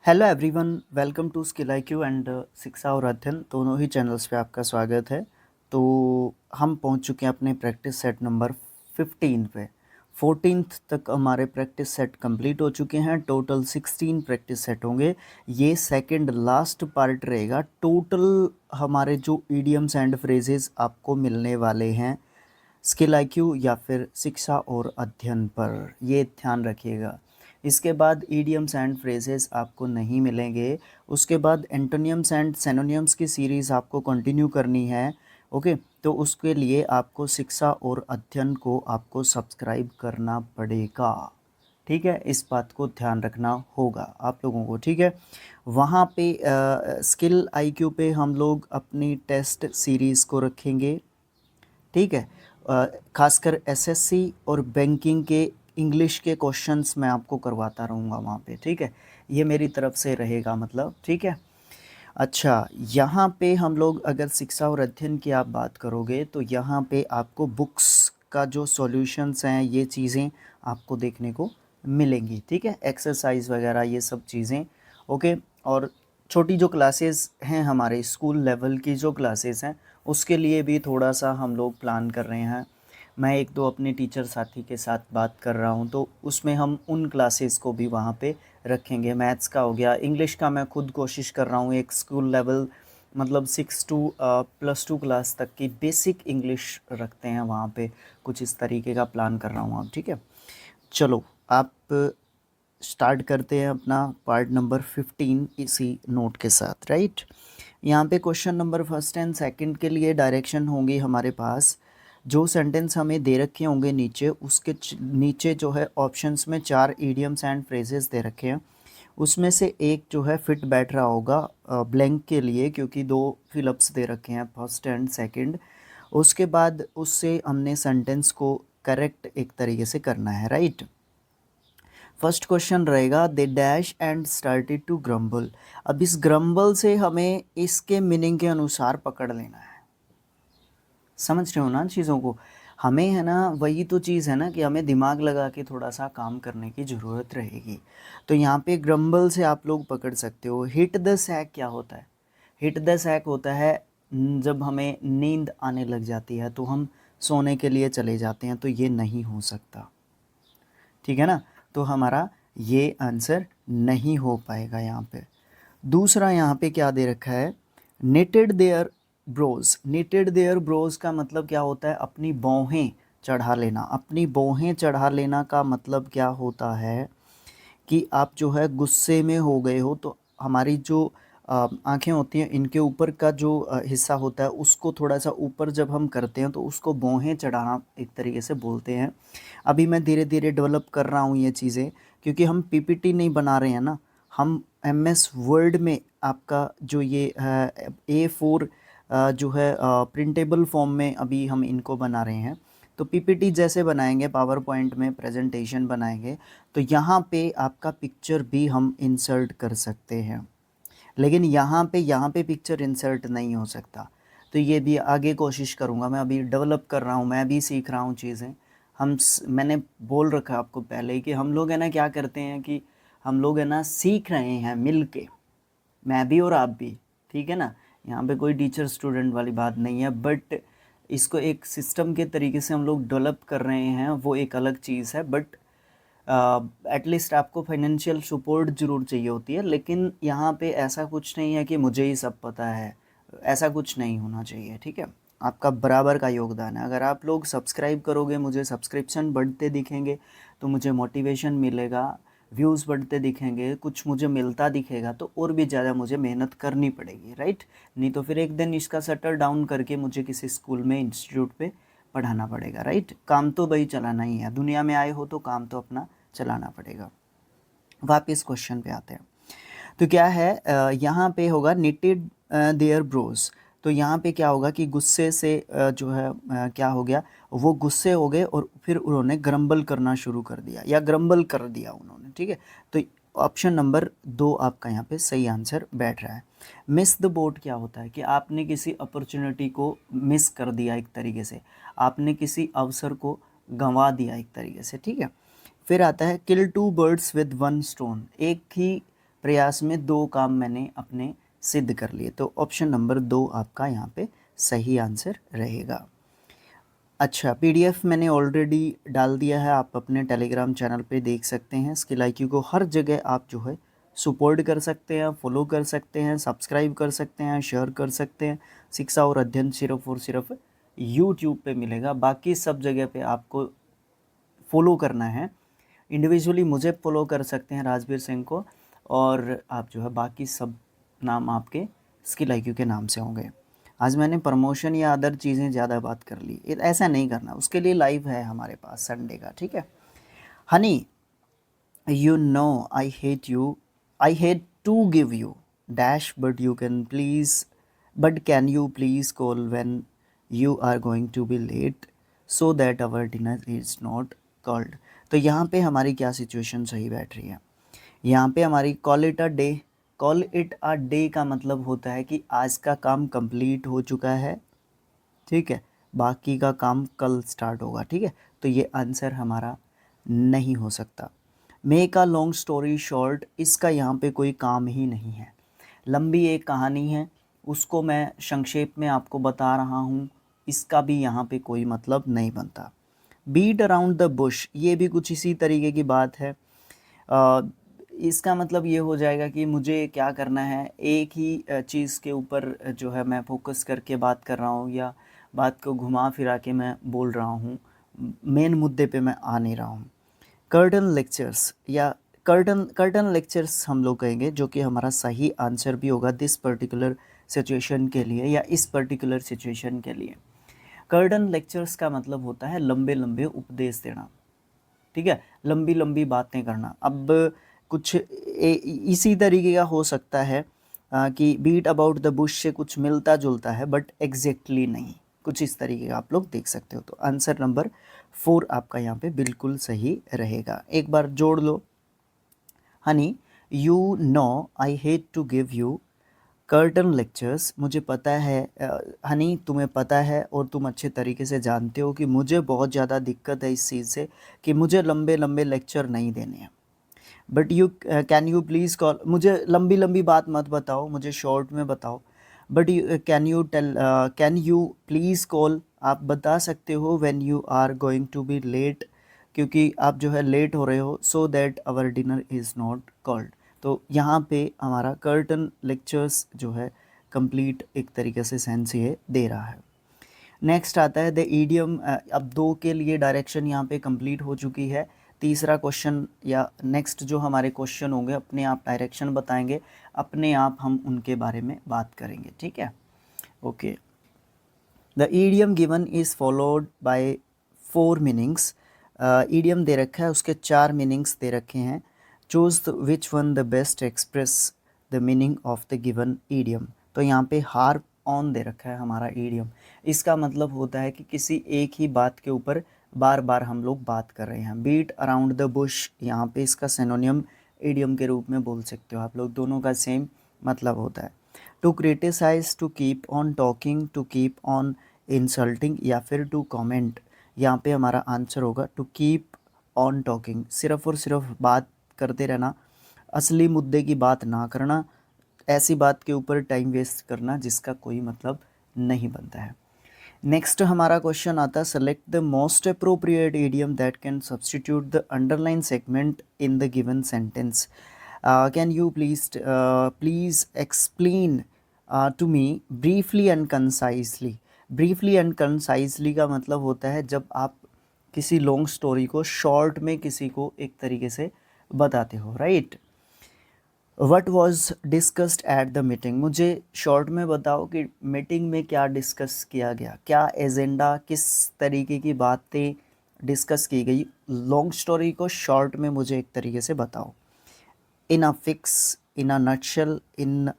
Hello everyone, welcome to skill IQ and शिक्षा और अध्ययन दोनों ही चैनल्स पे आपका स्वागत है। तो हम पहुंच चुके हैं अपने प्रैक्टिस सेट नंबर 15 पे। 14th तक हमारे प्रैक्टिस सेट कंप्लीट हो चुके हैं। टोटल 16 प्रैक्टिस सेट होंगे। ये सेकंड लास्ट पार्ट रहेगा। टोटल हमारे जो ईडियम्स एंड फ्रेजेस आपको मिलने वाले हैं स्किल आईक्यू या फिर शिक्षा और अध्ययन पर, ये ध्यान रखिएगा। इसके बाद ईडियम्स एंड फ्रेजेस आपको नहीं मिलेंगे। उसके बाद एंटोनियम्स एंड सिनोनियम्स की सीरीज़ आपको कंटिन्यू करनी है। ओके, तो उसके लिए आपको शिक्षा और अध्ययन को आपको सब्सक्राइब करना पड़ेगा। ठीक है, इस बात को ध्यान रखना होगा आप लोगों को। ठीक है, वहाँ पे स्किल आईक्यू पे हम लोग अपनी टेस्ट सीरीज़ को रखेंगे। ठीक है, खासकर एसएससी और बैंकिंग के इंग्लिश के क्वेश्चंस मैं आपको करवाता रहूँगा वहाँ पे। ठीक है, ये मेरी तरफ से रहेगा मतलब। ठीक है, अच्छा, यहाँ पे हम लोग अगर शिक्षा और अध्ययन की आप बात करोगे तो यहाँ पे आपको बुक्स का जो सॉल्यूशंस हैं ये चीज़ें आपको देखने को मिलेंगी। ठीक है, एक्सरसाइज वगैरह ये सब चीज़ें। ओके, और छोटी जो क्लासेस हैं हमारे स्कूल लेवल की जो क्लासेस हैं उसके लिए भी थोड़ा सा हम लोग प्लान कर रहे हैं। मैं एक दो अपने टीचर साथी के साथ बात कर रहा हूँ, तो उसमें हम उन क्लासेस को भी वहाँ पे रखेंगे। मैथ्स का हो गया, इंग्लिश का मैं खुद कोशिश कर रहा हूँ एक स्कूल लेवल मतलब 6 टू +2 क्लास तक की बेसिक इंग्लिश रखते हैं वहाँ पे। कुछ इस तरीके का प्लान कर रहा हूँ आप। ठीक है, चलो आप स्टार्ट करते हैं अपना पार्ट नंबर 15 इसी नोट के साथ। राइट, यहाँ पे question number first and second के लिए डायरेक्शन होंगी हमारे पास। जो सेंटेंस हमें दे रखे होंगे नीचे, उसके नीचे जो है ऑप्शंस में 4 इडियम्स एंड फ्रेजेस दे रखे हैं। उसमें से एक जो है फिट बैठ रहा होगा ब्लैंक के लिए, क्योंकि 2 फिलअप्स दे रखे हैं फर्स्ट एंड सेकंड। उसके बाद उससे हमने सेंटेंस को करेक्ट एक तरीके से करना है। राइट, फर्स्ट क्वेश्चन रहेगा they dash and started to grumble. अब इस ग्रम्बल से हमें इसके मीनिंग के अनुसार पकड़ लेना है। समझ रहे हो ना चीज़ों को? हमें है ना, वही तो चीज़ है ना कि हमें दिमाग लगा के थोड़ा सा काम करने की ज़रूरत रहेगी। तो यहाँ पे ग्रम्बल से आप लोग पकड़ सकते हो। हिट द सैक क्या होता है? हिट द सैक होता है जब हमें नींद आने लग जाती है तो हम सोने के लिए चले जाते हैं, तो ये नहीं हो सकता। ठीक है ना, तो हमारा ये आंसर नहीं हो पाएगा यहाँ पे। दूसरा यहाँ पे क्या दे रखा है? Knitted their brows. Knitted their brows का मतलब क्या होता है? अपनी बाहें चढ़ा लेना। अपनी बाहें चढ़ा लेना का मतलब क्या होता है कि आप जो है गुस्से में हो गए हो, तो हमारी जो आँखें होती हैं इनके ऊपर का जो हिस्सा होता है उसको थोड़ा सा ऊपर जब हम करते हैं तो उसको बाहें चढ़ाना एक तरीके से बोलते हैं। अभी मैं धीरे धीरे डेवलप कर रहा हूँ ये चीज़ें, क्योंकि हम पीपीटी नहीं बना रहे हैं ना, हम एमएस वर्ड में आपका जो ये है A4 जो है प्रिंटेबल फॉर्म में अभी हम इनको बना रहे हैं। तो पीपीटी जैसे बनाएंगे, पावर पॉइंट में प्रेजेंटेशन बनाएंगे, तो यहाँ पे आपका पिक्चर भी हम इंसर्ट कर सकते हैं। लेकिन यहाँ पे पिक्चर इंसर्ट नहीं हो सकता। तो ये भी आगे कोशिश करूँगा। मैं अभी डेवलप कर रहा हूँ, मैं भी सीख रहा हूँ चीज़ें। मैंने बोल रखा आपको पहले ही कि हम लोग है ना क्या करते हैं कि हम लोग है ना सीख रहे हैं मिल के, मैं भी और आप भी। ठीक है ना, यहाँ पे कोई टीचर स्टूडेंट वाली बात नहीं है, बट इसको एक सिस्टम के तरीके से हम लोग डेवलप कर रहे हैं, वो एक अलग चीज़ है। बट एटलीस्ट आपको फाइनेंशियल सपोर्ट ज़रूर चाहिए होती है। लेकिन यहाँ पे ऐसा कुछ नहीं है कि मुझे ही सब पता है, ऐसा कुछ नहीं होना चाहिए। ठीक है, आपका बराबर का योगदान है। अगर आप लोग सब्सक्राइब करोगे, मुझे सब्सक्रिप्शन बढ़ते दिखेंगे तो मुझे मोटिवेशन मिलेगा, व्यूज़ बढ़ते दिखेंगे, कुछ मुझे मिलता दिखेगा, तो और भी ज़्यादा मुझे मेहनत करनी पड़ेगी। राइट, नहीं तो फिर एक दिन इसका शटर डाउन करके मुझे किसी स्कूल में, इंस्टीट्यूट पे पढ़ाना पड़ेगा। राइट, काम तो भाई चलाना ही है, दुनिया में आए हो तो काम तो अपना चलाना पड़ेगा। वापस क्वेश्चन पे आते हैं। तो क्या है यहाँ पे होगा निटेड देयर ब्रोज। तो यहाँ पे क्या होगा कि गुस्से से जो है क्या हो गया, वो गुस्से हो गए और फिर उन्होंने ग्रम्बल करना शुरू कर दिया या ग्रम्बल कर दिया उन्होंने। ठीक है, तो ऑप्शन नंबर 2 आपका यहाँ पे सही आंसर बैठ रहा है। मिस द बोट क्या होता है कि आपने किसी अपॉर्चुनिटी को मिस कर दिया, एक तरीके से आपने किसी अवसर को गंवा दिया एक तरीके से। ठीक है, फिर आता है किल 2 बर्ड्स विद 1 स्टोन। एक ही प्रयास में 2 काम मैंने अपने सिद्ध कर लिए। तो ऑप्शन नंबर 2 आपका यहाँ पे सही आंसर रहेगा। अच्छा, पीडीएफ मैंने ऑलरेडी डाल दिया है, आप अपने टेलीग्राम चैनल पे देख सकते हैं। स्किल आईक्यू को हर जगह आप जो है सपोर्ट कर सकते हैं, फॉलो कर सकते हैं, सब्सक्राइब कर सकते हैं, शेयर कर सकते हैं। शिक्षा और अध्ययन सिर्फ और सिर्फ यूट्यूब पे मिलेगा, बाकी सब जगह पे आपको फॉलो करना है। इंडिविजुअली मुझे फॉलो कर सकते हैं, राजवीर सिंह को, और आप जो है बाकी सब नाम आपके स्किल आईक्यू के नाम से होंगे। आज मैंने प्रमोशन या अदर चीज़ें ज़्यादा बात कर ली, ऐसा नहीं करना, उसके लिए लाइव है हमारे पास संडे का, ठीक है। Honey, you know I hate to give you dash but can you please call when you are going to be late so that our dinner is not cold। तो यहाँ पे हमारी क्या सिचुएशन सही बैठ रही है, यहाँ पे हमारी कॉल इट अ डे का मतलब होता है कि आज का काम कंप्लीट हो चुका है, ठीक है, बाकी का काम कल स्टार्ट होगा, ठीक है। तो ये आंसर हमारा नहीं हो सकता। Make a long story short, इसका यहाँ पे कोई काम ही नहीं है। लंबी एक कहानी है, उसको मैं संक्षेप में आपको बता रहा हूँ, इसका भी यहाँ पे कोई मतलब नहीं बनता। बीट अराउंड द बुश, ये भी कुछ इसी तरीके की बात है। इसका मतलब ये हो जाएगा कि मुझे क्या करना है, एक ही चीज़ के ऊपर जो है मैं फोकस करके बात कर रहा हूँ, या बात को घुमा फिरा के मैं बोल रहा हूँ, मेन मुद्दे पे मैं आ नहीं रहा हूँ। कर्टन लेक्चर्स या कर्टन लेक्चर्स हम लोग कहेंगे, जो कि हमारा सही आंसर भी होगा दिस पर्टिकुलर सिचुएशन के लिए, या इस पर्टिकुलर सिचुएशन के लिए। कर्टन लेक्चर्स का मतलब होता है लंबे लंबे उपदेश देना, ठीक है, लंबी लंबी बातें करना। अब कुछ इसी तरीके का हो सकता है कि बीट अबाउट द बुश से कुछ मिलता जुलता है, बट एग्जैक्टली नहीं, कुछ इस तरीके का आप लोग देख सकते हो। तो आंसर नंबर 4 आपका यहाँ पे बिल्कुल सही रहेगा। एक बार जोड़ लो। Honey, you know I hate to give you curtain lectures, मुझे पता है हनी, तुम्हें पता है और तुम अच्छे तरीके से जानते हो कि मुझे बहुत ज़्यादा दिक्कत है इस चीज़ से कि मुझे लंबे लंबे लेक्चर नहीं देने हैं। But you can you please call, मुझे लंबी लंबी बात मत बताओ, मुझे शॉर्ट में बताओ। But can you please call, आप बता सकते हो when you are going to be late, क्योंकि आप जो है लेट हो रहे हो, so that our dinner is not cold. तो यहाँ पे हमारा कर्टन लेक्चर्स जो है कंप्लीट एक तरीके से सेंस ये दे रहा है। नेक्स्ट आता है द ईडियम। अब 2 के लिए डायरेक्शन यहाँ पे कंप्लीट हो चुकी है। तीसरा क्वेश्चन या नेक्स्ट जो हमारे क्वेश्चन होंगे अपने आप डायरेक्शन बताएंगे, अपने आप हम उनके बारे में बात करेंगे, ठीक है। Okay, the idiom given is followed by 4 meanings. Idiom दे रखा है, उसके 4 मीनिंग्स दे रखे हैं। Choose which one the best express the meaning of the given idiom. तो यहाँ पे हार्प ऑन दे रखा है हमारा ईडियम, इसका मतलब होता है कि किसी एक ही बात के ऊपर बार बार हम लोग बात कर रहे हैं। बीट अराउंड द बुश, यहाँ पे इसका सिनोनियम ईडियम के रूप में बोल सकते हो आप लोग, दोनों का सेम मतलब होता है। To criticise, to keep on talking, to keep on insulting, या फिर टू कमेंट। यहाँ पे हमारा आंसर होगा टू कीप ऑन टॉकिंग, सिर्फ और सिर्फ बात करते रहना, असली मुद्दे की बात ना करना, ऐसी बात के ऊपर टाइम वेस्ट करना जिसका कोई मतलब नहीं बनता है। नेक्स्ट हमारा क्वेश्चन आता है select the most appropriate idiom that can substitute the underline segment in the given sentence. Can you please explain to me briefly and concisely. Briefly and concisely का मतलब होता है जब आप किसी लॉन्ग स्टोरी को शॉर्ट में किसी को एक तरीके से बताते हो, right. What was discussed at the meeting, मुझे शॉर्ट में बताओ कि मीटिंग में क्या डिस्कस किया गया, क्या एजेंडा, किस तरीके की बातें डिस्कस की गई। लॉन्ग स्टोरी को शॉर्ट में मुझे एक तरीके से बताओ। In a fix, in a nutshell, in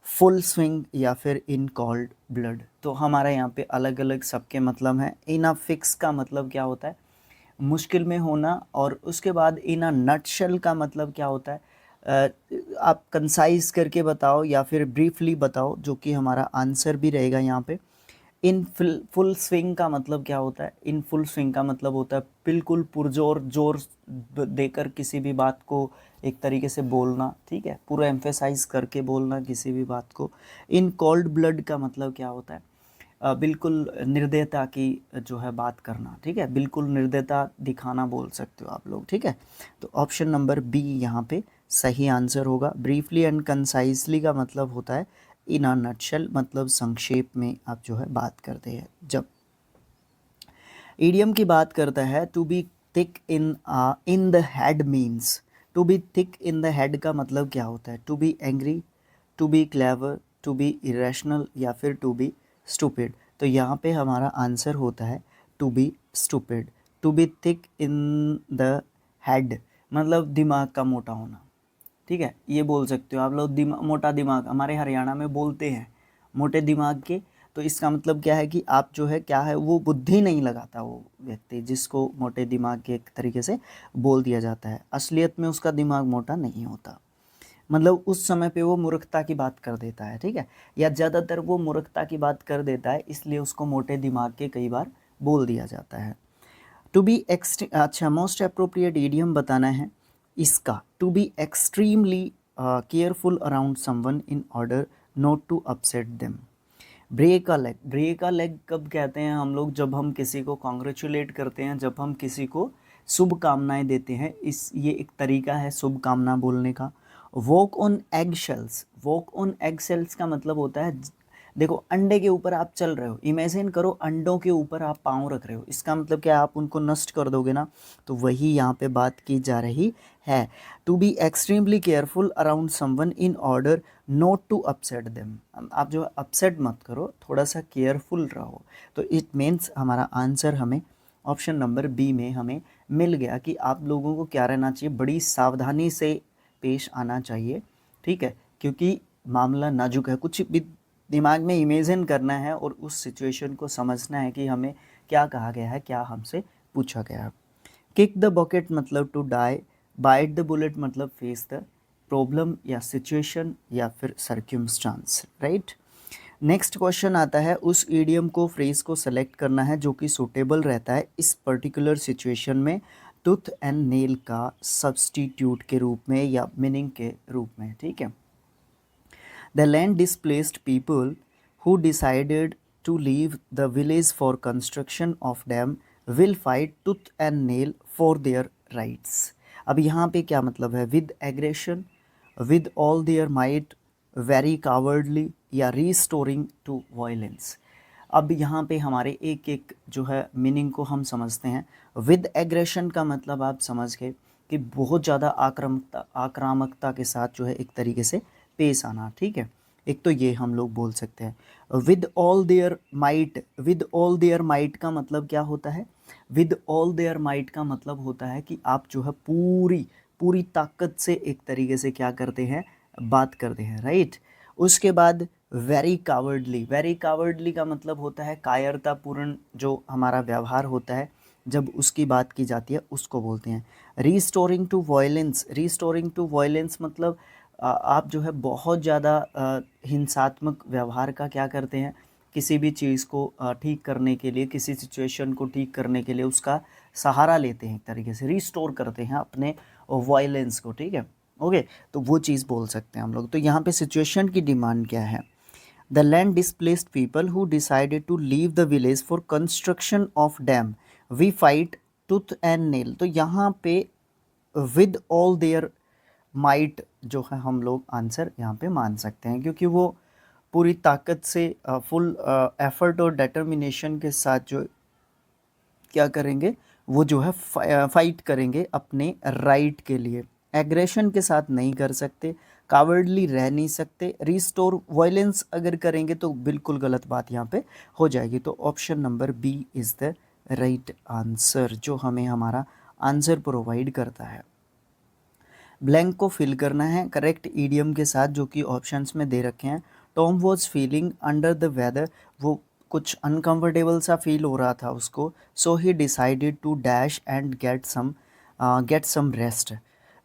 full swing, या फिर इन कॉल्ड ब्लड। तो हमारा यहाँ पे अलग अलग सबके मतलब हैं। इन अ फिक्स का मतलब क्या होता है, मुश्किल में होना, और उसके बाद इन अ नटशेल का मतलब क्या होता है, आप कंसाइज करके बताओ या फिर ब्रीफली बताओ, जो कि हमारा आंसर भी रहेगा यहाँ पे। इन फुल स्विंग का मतलब क्या होता है? इन फुल स्विंग का मतलब होता है बिल्कुल पुरजोर जोर देकर किसी भी बात को एक तरीके से बोलना, ठीक है, पूरा एम्फेसाइज करके बोलना किसी भी बात को। इन कोल्ड ब्लड का मतलब क्या होता है? बिल्कुल निर्दयता की जो है बात करना, ठीक है, बिल्कुल निर्दयता दिखाना बोल सकते हो आप लोग, ठीक है। तो ऑप्शन नंबर बी यहाँ पे सही आंसर होगा। ब्रीफली एंड कंसाइजली का मतलब होता है इन अ नटशेल, मतलब संक्षेप में आप जो है बात करते हैं। जब ईडियम की बात करता है to be thick in the head means, to be thick in the head का मतलब क्या होता है? To be angry, to be clever, to be irrational या फिर टू बी स्टूपिड। तो यहाँ पे हमारा आंसर होता है to be stupid. To be thick in the head मतलब दिमाग का मोटा होना, ठीक है, ये बोल सकते हो आप लोग। मोटा दिमाग हमारे हरियाणा में बोलते हैं मोटे दिमाग के। तो इसका मतलब क्या है कि आप जो है क्या है, वो बुद्धि नहीं लगाता वो व्यक्ति जिसको मोटे दिमाग के एक तरीके से बोल दिया जाता है। असलियत में उसका दिमाग मोटा नहीं होता, मतलब उस समय पे वो मूर्खता की बात कर देता है, ठीक है, या ज़्यादातर वो मूर्खता की बात कर देता है, इसलिए उसको मोटे दिमाग के कई बार बोल दिया जाता है। टू बी अच्छा, मोस्ट अप्रोप्रिएट ईडियम बताना है इसका। To be extremely careful around someone in order not to upset them. Break a leg, break a leg कब कहते हैं हम लोग? जब हम किसी को कॉन्ग्रेचुलेट करते हैं, जब हम किसी को शुभकामनाएं देते हैं, इस ये एक तरीका है शुभकामना बोलने का। Walk on egg shells, walk on egg shells का मतलब होता है, देखो अंडे के ऊपर आप चल रहे हो, इमेजिन करो अंडों के ऊपर आप पाँव रख रहे हो, इसका मतलब क्या, आप उनको नष्ट कर दोगे ना, तो वही यहाँ पे बात की जा रही है। To be extremely careful around someone in order not to upset them, आप जो अपसेट मत करो, थोड़ा सा केयरफुल रहो। तो इट मीन्स हमारा आंसर हमें ऑप्शन नंबर बी में हमें मिल गया कि आप लोगों को क्या रहना चाहिए, बड़ी सावधानी से पेश आना चाहिए, ठीक है, क्योंकि मामला नाजुक है। कुछ भी दिमाग में इमेजिन करना है और उस सिचुएशन को समझना है कि हमें क्या कहा गया है, क्या हमसे पूछा गया है। किक द बकेट मतलब to die, bite the bullet मतलब फेस द प्रॉब्लम या सिचुएशन या फिर सर्क्यूमस्टांस, राइट। नेक्स्ट क्वेश्चन आता है, उस ईडियम को फ्रेज को सेलेक्ट करना है जो कि सूटेबल रहता है इस पर्टिकुलर सिचुएशन में टूथ एंड नेल का सब्सटीट्यूट के रूप में या मीनिंग के रूप में, ठीक है। The land displaced people who decided to leave the village for construction of dam will fight tooth and nail for their rights. अब यहाँ पे क्या मतलब है? With aggression, with all their might, very cowardly या restoring to violence. अब यहाँ पे हमारे एक एक जो है मीनिंग को हम समझते हैं। विद एग्रेशन का मतलब आप समझ गए कि बहुत ज़्यादा आक्रामकता के साथ जो है एक तरीके से पेश आना, ठीक है, एक तो ये हम लोग बोल सकते हैं। With all their might, with all their might का मतलब क्या होता है? विद ऑल देयर माइट का मतलब होता है कि आप जो है पूरी पूरी ताकत से एक तरीके से क्या करते हैं, बात करते हैं, राइट। उसके बाद वेरी कावर्डली, वेरी कावर्डली का मतलब होता है कायरतापूर्ण जो हमारा व्यवहार होता है जब उसकी बात की जाती है उसको बोलते हैं। Restoring to violence, restoring to violence मतलब आप जो है बहुत ज़्यादा हिंसात्मक व्यवहार का क्या करते हैं, किसी भी चीज़ को ठीक करने के लिए, किसी सिचुएशन को ठीक करने के लिए उसका सहारा लेते हैं, एक तरीके से रीस्टोर करते हैं अपने वायलेंस को, ठीक है, ओके। तो वो चीज़ बोल सकते हैं हम लोग। तो यहाँ पे सिचुएशन की डिमांड क्या है? The land displaced people who decided to leave the village for construction of dam we fight tooth and nail. तो यहाँ पे विद ऑल देयर माइट जो है हम लोग आंसर यहाँ पे मान सकते हैं, क्योंकि वो पूरी ताकत से फुल एफर्ट और डिटर्मिनेशन के साथ जो क्या करेंगे, वो जो है फाइट करेंगे अपने राइट के लिए। एग्रेशन के साथ नहीं कर सकते, कावर्डली रह नहीं सकते, रिस्टोर वायलेंस अगर करेंगे तो बिल्कुल गलत बात यहाँ पे हो जाएगी। तो option number B is the right answer, जो हमें हमारा आंसर प्रोवाइड करता है। ब्लैंक को फिल करना है करेक्ट ईडियम के साथ जो कि ऑप्शंस में दे रखे हैं। Tom was feeling under the weather, वो कुछ अनकंफर्टेबल सा फील हो रहा था उसको, so he decided to dash and get some rest.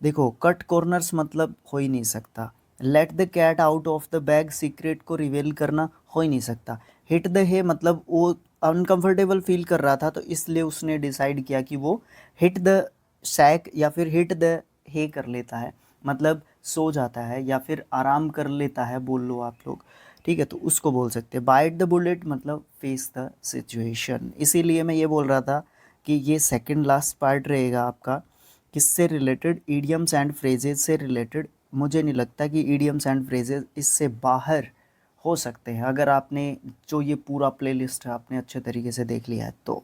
देखो कट कॉर्नर्स मतलब हो ही नहीं सकता, let the cat out of the bag secret को रिवील करना हो ही नहीं सकता, हिट द हे मतलब वो अनकंफर्टेबल फील कर रहा था, तो इसलिए उसने डिसाइड किया कि वो हिट द सैक या फिर हिट द हे कर लेता है, मतलब सो जाता है या फिर आराम कर लेता है, बोल लो आप लोग, ठीक है। तो उसको बोल सकते हैं बाइट द बुलेट मतलब फेस द सिचुएशन। इसीलिए मैं ये बोल रहा था कि ये सेकंड लास्ट पार्ट रहेगा आपका, किससे रिलेटेड, ईडियम्स एंड फ्रेजेस से रिलेटेड। मुझे नहीं लगता कि ईडियम्स एंड फ्रेजेस इससे बाहर हो सकते हैं, अगर आपने जो ये पूरा प्लेलिस्ट है आपने अच्छे तरीके से देख लिया है तो।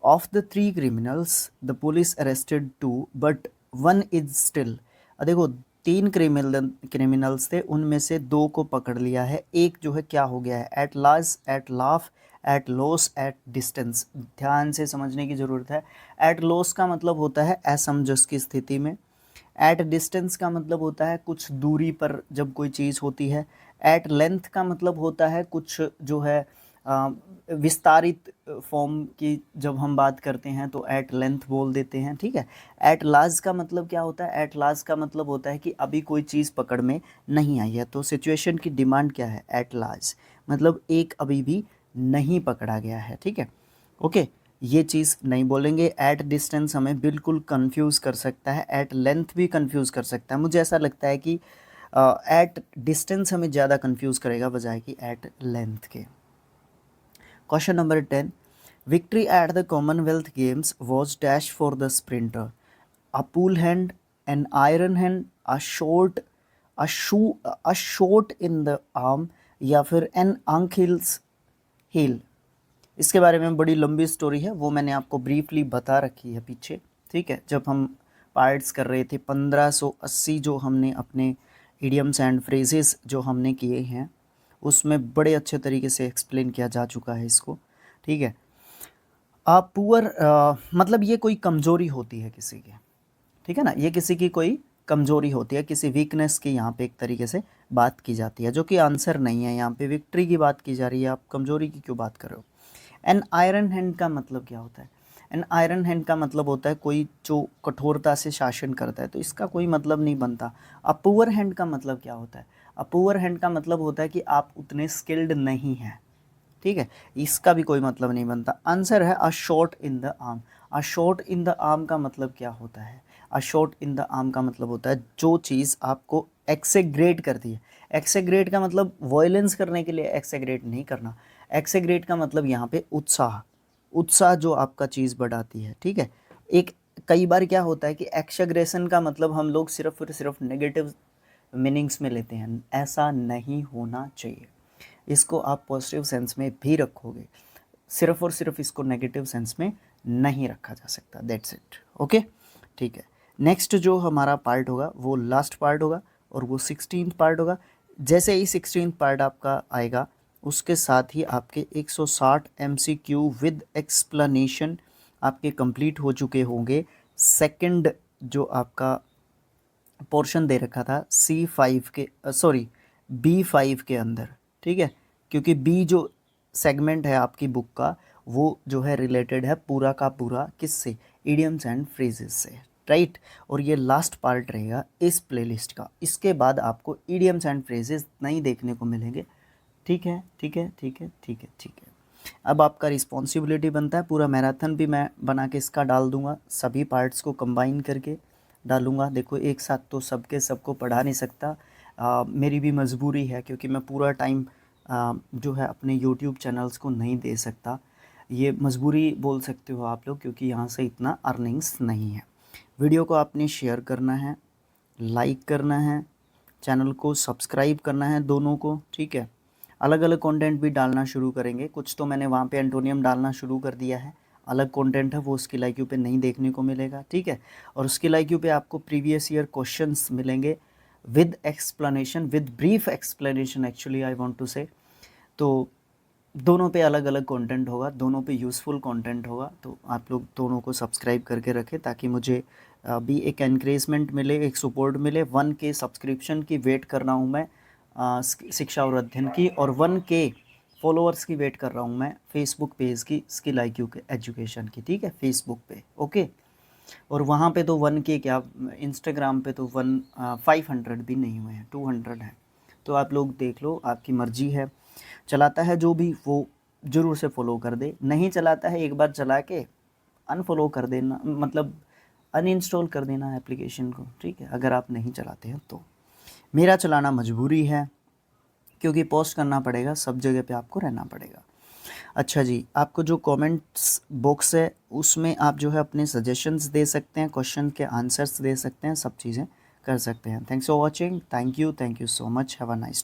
Of the 3 criminals the police arrested 2 but 1 is still. देखो 3 क्रिमिनल्स थे, उनमें से 2 को पकड़ लिया है, एक जो है क्या हो गया है, at large, at laugh, at loss, at distance. ध्यान से समझने की ज़रूरत है। एट लॉस का मतलब होता है असमंजस की स्थिति में। एट डिस्टेंस का मतलब होता है कुछ दूरी पर जब कोई चीज़ होती है। एट लेंथ का मतलब होता है कुछ जो है विस्तारित फॉर्म की जब हम बात करते हैं तो एट लेंथ बोल देते हैं, ठीक है। एट लाज का मतलब क्या होता है, एट लाज का मतलब होता है कि अभी कोई चीज़ पकड़ में नहीं आई है, तो सिचुएशन की डिमांड क्या है, एट लाज मतलब एक अभी भी नहीं पकड़ा गया है, ठीक है। ओके, ये चीज़ नहीं बोलेंगे। एट डिस्टेंस हमें बिल्कुल कंफ्यूज कर सकता है, एट लेंथ भी कंफ्यूज कर सकता है। मुझे ऐसा लगता है कि एट डिस्टेंस हमें ज़्यादा कंफ्यूज करेगा बजाय कि एट लेंथ के। Question number 10, victory at the Commonwealth games was dash for the sprinter, a pool hand, an iron hand, a shot, a shot in the arm, या फिर एन अंकिल्स हील। इसके बारे में बड़ी लंबी स्टोरी है, वो मैंने आपको ब्रीफली बता रखी है पीछे, ठीक है, जब हम पार्ट्स कर रहे थे 1580 जो हमने अपने इडियम्स एंड फ्रेजेस जो हमने किए हैं उसमें बड़े अच्छे तरीके से एक्सप्लेन किया जा चुका है इसको, ठीक है। आप पुअर मतलब ये कोई कमज़ोरी होती है किसी की, ठीक है ना, ये किसी की कोई कमज़ोरी होती है, किसी वीकनेस की यहाँ पे एक तरीके से बात की जाती है, जो कि आंसर नहीं है। यहाँ पे विक्ट्री की बात की जा रही है, आप कमज़ोरी की क्यों बात कर रहे हो। एन आयरन हैंड का मतलब क्या होता है, एन आयरन हैंड का मतलब होता है कोई जो कठोरता से शासन करता है, तो इसका कोई मतलब नहीं बनता। अ पुअर हैंड का मतलब क्या होता है, अ पुअर हैंड का मतलब होता है कि आप उतने स्किल्ड नहीं हैं, ठीक है, इसका भी कोई मतलब नहीं बनता। आंसर है a shot in the arm. A shot in the arm का मतलब क्या होता है, a shot in the arm का मतलब होता है जो चीज़ आपको एक्सेग्रेट करती है। एक्सेग्रेट का मतलब वॉयलेंस करने के लिए एक्सेग्रेट नहीं करना, एक्सेग्रेट का मतलब यहाँ पे उत्साह, उत्साह जो आपका चीज़ बढ़ाती है, ठीक है। एक कई बार क्या होता है कि एक्सग्रेशन का मतलब हम लोग सिर्फ और सिर्फ नेगेटिव मीनिंग्स में लेते हैं, ऐसा नहीं होना चाहिए। इसको आप पॉजिटिव सेंस में भी रखोगे, सिर्फ और सिर्फ इसको नेगेटिव सेंस में नहीं रखा जा सकता, दैट्स इट, ओके, ठीक है। नेक्स्ट जो हमारा पार्ट होगा वो लास्ट पार्ट होगा और वो 16th पार्ट होगा। जैसे ही 16th पार्ट आपका आएगा उसके साथ ही आपके 160 MCQ विद एक्सप्लेनेशन आपके कंप्लीट हो चुके होंगे। सेकंड जो आपका पोर्शन दे रखा था C5 के सॉरी B5 के अंदर, ठीक है, क्योंकि B जो सेगमेंट है आपकी बुक का वो जो है रिलेटेड है पूरा का पूरा किससे, इडियम्स एंड फ्रेजेस से, राइट। और ये लास्ट पार्ट रहेगा इस प्लेलिस्ट का, इसके बाद आपको इडियम्स एंड फ्रेजेस नहीं देखने को मिलेंगे, ठीक है, ठीक है, ठीक है, ठीक है, ठीक है। अब आपका रिस्पॉन्सिबिलिटी बनता है, पूरा मैराथन भी मैं बना के इसका डाल दूंगा, सभी पार्ट्स को कंबाइन करके डालूंगा। देखो एक साथ तो सबके सबको पढ़ा नहीं सकता, मेरी भी मजबूरी है क्योंकि मैं पूरा टाइम जो है अपने यूट्यूब चैनल्स को नहीं दे सकता, ये मजबूरी बोल सकते हो आप लोग, क्योंकि यहाँ से इतना अर्निंग्स नहीं है। वीडियो को आपने शेयर करना है, लाइक करना है, चैनल को सब्सक्राइब करना है दोनों को, ठीक है। अलग अलग कंटेंट भी डालना शुरू करेंगे, कुछ तो मैंने वहाँ पे एंटोनियम डालना शुरू कर दिया है, अलग कंटेंट है वो स्किल IQ पे नहीं देखने को मिलेगा, ठीक है। और स्किल IQ पे आपको प्रीवियस ईयर क्वेश्चंस मिलेंगे with explanation, with brief explanation actually I want to say. तो दोनों पे अलग अलग कंटेंट होगा, दोनों पे यूज़फुल कंटेंट होगा, तो आप लोग दोनों को सब्सक्राइब करके रखें ताकि मुझे भी एक एनकरेजमेंट मिले, एक सपोर्ट मिले। 1K सब्सक्रिप्शन की वेट कर रहा हूँ मैं शिक्षा और अध्ययन की, और 1K फॉलोअर्स की वेट कर रहा हूँ मैं फेसबुक पेज की स्किल IQ के एजुकेशन की, ठीक है, फेसबुक पे, ओके। और वहाँ पे तो 1K क्या, इंस्टाग्राम पे तो 500 भी नहीं हुए हैं, 200 है, तो आप लोग देख लो, आपकी मर्जी है। चलाता है जो भी वो ज़रूर से फॉलो कर दे, नहीं चलाता है एक बार चला के अनफॉलो कर देना, मतलब अनइंस्टॉल कर देना एप्लीकेशन को, ठीक है, अगर आप नहीं चलाते हैं तो। मेरा चलाना मजबूरी है क्योंकि पोस्ट करना पड़ेगा, सब जगह पे आपको रहना पड़ेगा। अच्छा जी, आपको जो कमेंट्स बॉक्स है उसमें आप जो है अपने सजेशंस दे सकते हैं, क्वेश्चन के आंसर्स दे सकते हैं, सब चीज़ें कर सकते हैं। Thanks for watching, thank you so much, have a nice